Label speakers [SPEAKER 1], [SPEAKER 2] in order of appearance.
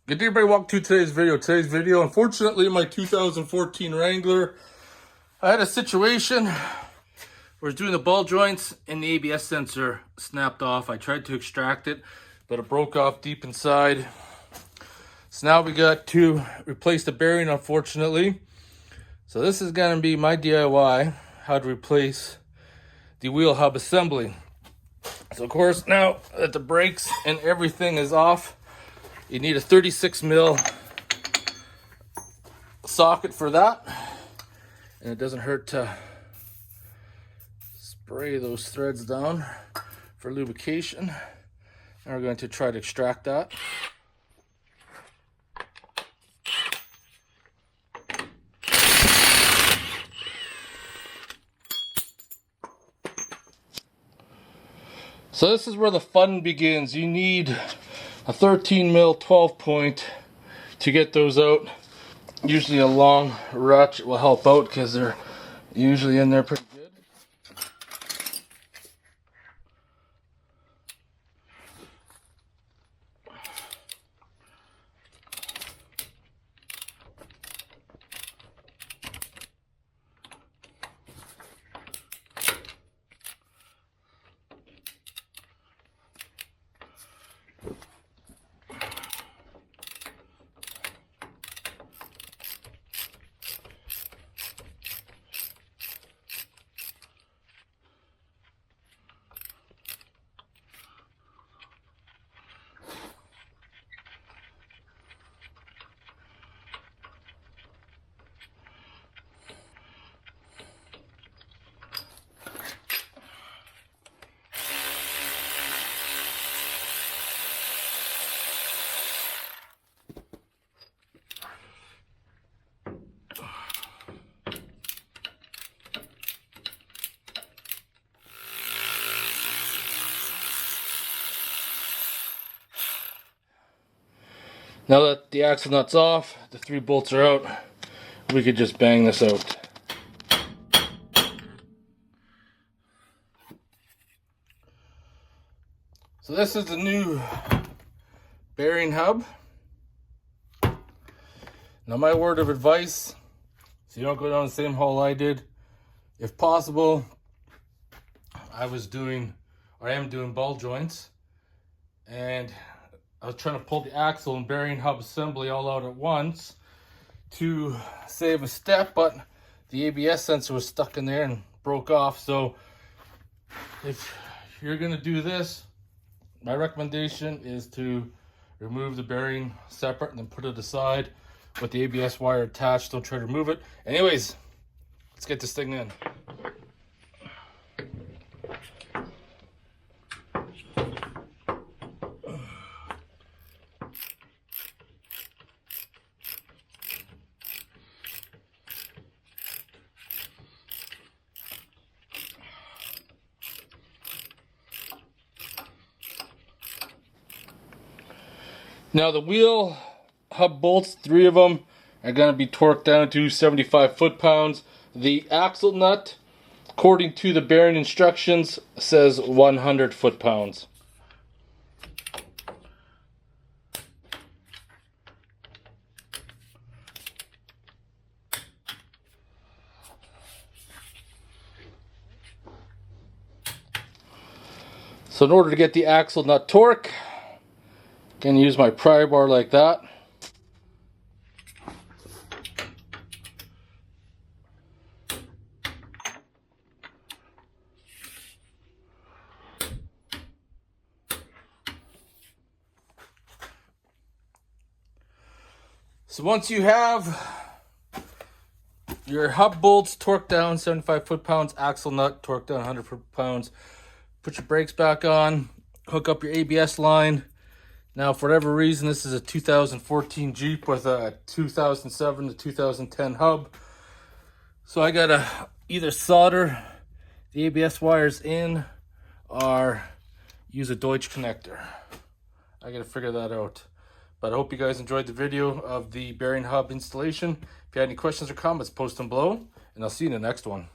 [SPEAKER 1] Good day, everybody. Welcome to today's video. Unfortunately, my 2014 Wrangler, I had a situation where I was doing the ball joints and the ABS sensor snapped off. I tried to extract it, but it broke off deep inside. So now we got to replace the bearing, unfortunately. So this is going to be my DIY, how to replace the wheel hub assembly. So of course, now that the brakes and everything is off, you need a 36 mil socket for that, and it doesn't hurt to spray those threads down for lubrication. Now we're going to try to extract that. So this is where the fun begins. You need a 13 mil 12 point to get those out. Usually a long ratchet will help out because they're usually in there pretty good. Now that the axle nut's off, the 3 bolts are out, we could just bang this out. So this is the new bearing hub. Now my word of advice, so you don't go down the same hole I did, if possible, I am doing ball joints, and I was trying to pull the axle and bearing hub assembly all out at once to save a step, but the ABS sensor was stuck in there and broke off. So if you're gonna do this, my recommendation is to remove the bearing separate and then put it aside with the ABS wire attached. Don't try to remove it. Anyways, let's get this thing in. Now the wheel hub bolts, 3 of them, are going to be torqued down to 75 foot-pounds. The axle nut, according to the bearing instructions, says 100 foot-pounds. So in order to get the axle nut torque, can use my pry bar like that. So once you have your hub bolts torqued down 75 foot-pounds, axle nut torqued down 100 foot-pounds, put your brakes back on, hook up your ABS line. Now, for whatever reason, this is a 2014 Jeep with a 2007 to 2010 hub. So I gotta either solder the ABS wires in or use a Deutsch connector. I gotta figure that out. But I hope you guys enjoyed the video of the bearing hub installation. If you had any questions or comments, post them below, and I'll see you in the next one.